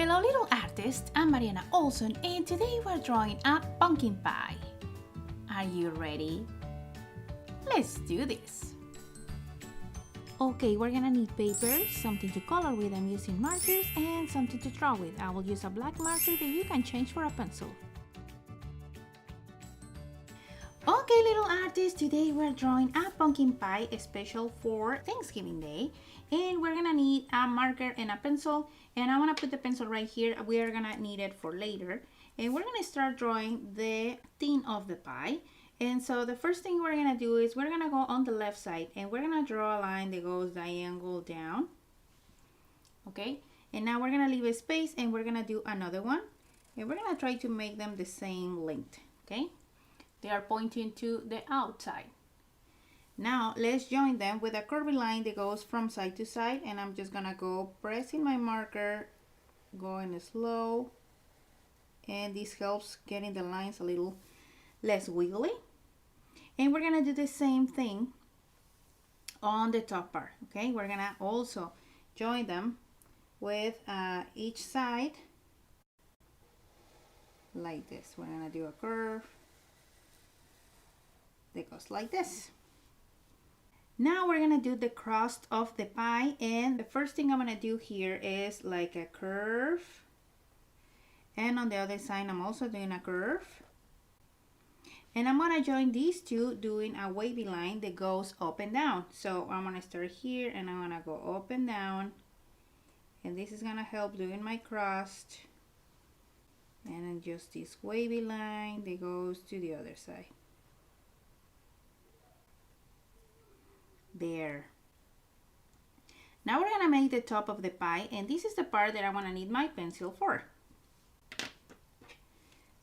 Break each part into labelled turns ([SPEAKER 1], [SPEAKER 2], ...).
[SPEAKER 1] Hello little artists, I'm Mariana Olson and today we're drawing a pumpkin pie. Are you ready? Let's do this! Okay, we're gonna need paper, something to color with, I'm using markers, and something to draw with. I will use a black marker that you can change for a pencil. Okay little artists, today we're drawing a pumpkin pie special for Thanksgiving Day. And we're gonna need a marker and a pencil, and I want to put the pencil right here. We are gonna need it for later, and we're gonna start drawing the theme of the pie. And so the first thing we're gonna do is we're gonna go on the left side and we're gonna draw a line that goes diagonal down. Okay, and now we're gonna leave a space and we're gonna do another one, and we're gonna try to make them the same length. Okay, they are pointing to the outside. Now let's join them with a curvy line that goes from side to side, and I'm just gonna go pressing my marker, going slow, and this helps getting the lines a little less wiggly. And we're gonna do the same thing on the top part. Okay, we're gonna also join them with each side like this. We're gonna do a curve that goes like this. Now we're gonna do the crust of the pie, and the first thing I'm gonna do here is like a curve, and on the other side I'm also doing a curve, and I'm gonna join these two doing a wavy line that goes up and down. So I'm gonna start here and I'm gonna go up and down, and this is gonna help doing my crust, and then just this wavy line that goes to the other side. There. Now we're gonna make the top of the pie, and this is the part that I want to need my pencil for.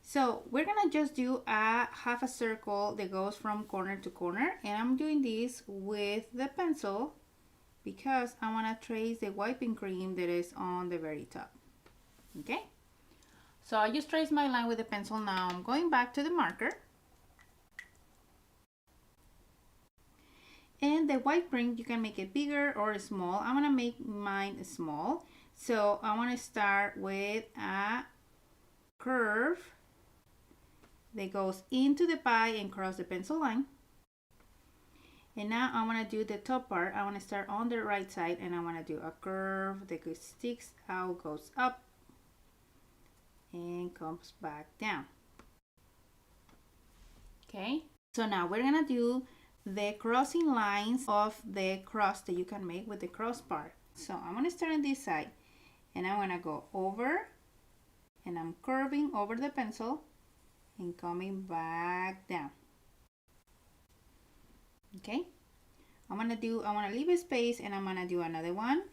[SPEAKER 1] So we're gonna just do a half a circle that goes from corner to corner, and I'm doing this with the pencil because I want to trace the whipping cream that is on the very top. Okay, so I just traced my line with the pencil. Now I'm going back to the marker. And the whipped cream, you can make it bigger or small. I'm gonna make mine small. So I wanna start with a curve that goes into the pie and cross the pencil line. And now I wanna do the top part. I wanna start on the right side and I wanna do a curve that sticks out, goes up, and comes back down. Okay, so now we're gonna do the crossing lines of the crust that you can make with the cross part. So I'm going to start on this side and I'm going to go over, and I'm curving over the pencil and coming back down. Okay, I want to leave a space and I'm going to do another one,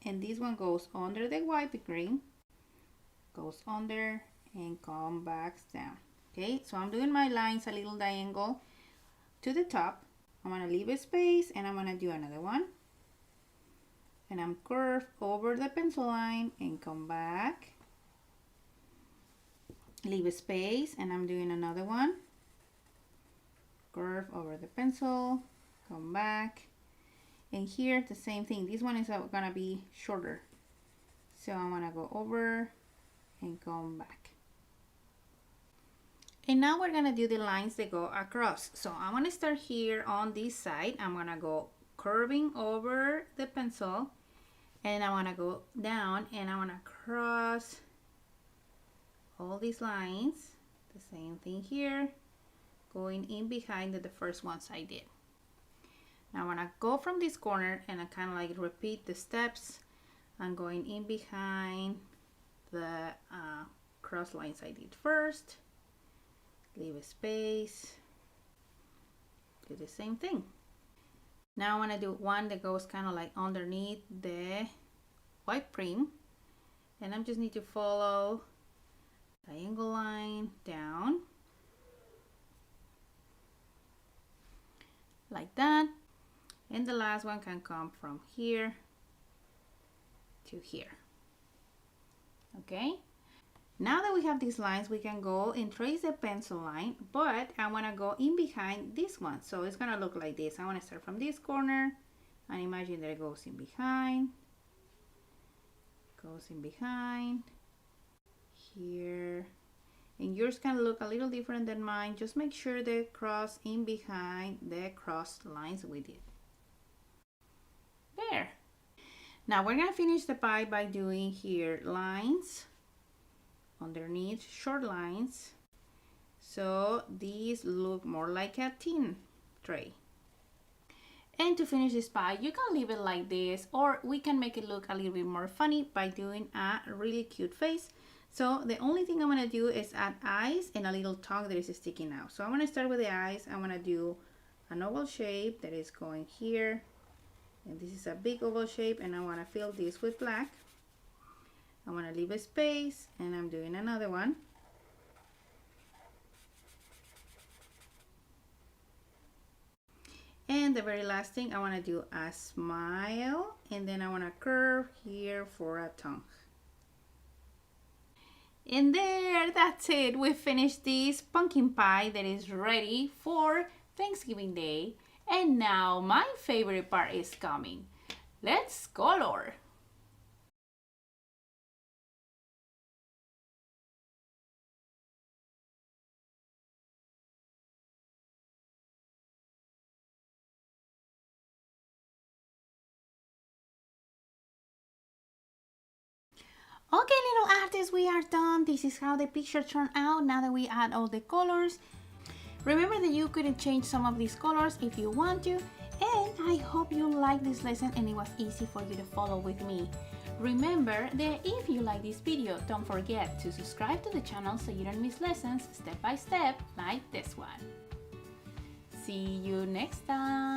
[SPEAKER 1] and this one goes under the whipped cream, goes under and come back down. Okay, so I'm doing my lines a little diagonal to the top. I'm going to leave a space and I'm going to do another one, and I'm curved over the pencil line and come back, leave a space, and I'm doing another one, curve over the pencil, come back, and here the same thing. This one is going to be shorter, so I'm going to go over and come back. And now we're gonna do the lines that go across. So I want to start here on this side. I'm gonna go curving over the pencil, and I want to go down and I want to cross all these lines. The same thing here, going in behind the first ones I did. Now I want to go from this corner and I kind of like repeat the steps. I'm going in behind the cross lines I did first. Leave a space, do the same thing. Now I want to do one that goes kind of like underneath the whipped cream, and I just need to follow diagonal line down like that, and the last one can come from here to here. Okay, now that we have these lines, we can go and trace the pencil line, but I want to go in behind this one. So it's going to look like this. I want to start from this corner and imagine that it goes in behind, here. And yours can look a little different than mine. Just make sure the cross in behind the crossed lines we did. There. Now we're gonna finish the pie by doing here lines underneath, short lines. So these look more like a tin tray. And to finish this pie, you can leave it like this, or we can make it look a little bit more funny by doing a really cute face. So the only thing I'm gonna do is add eyes and a little tongue that is sticking out. So I'm gonna start with the eyes. I'm gonna do an oval shape that is going here. And this is a big oval shape, and I wanna fill this with black. I wanna leave a space, and I'm doing another one. And the very last thing, I want to do a smile, and then I want to curve here for a tongue. And there, that's it. We finished this pumpkin pie that is ready for Thanksgiving Day. And now my favorite part is coming. Let's color. Okay, little artists, we are done. This is how the picture turned out now that we add all the colors. Remember that you could change some of these colors if you want to. And I hope you liked this lesson and it was easy for you to follow with me. Remember that if you like this video, don't forget to subscribe to the channel so you don't miss lessons step by step like this one. See you next time.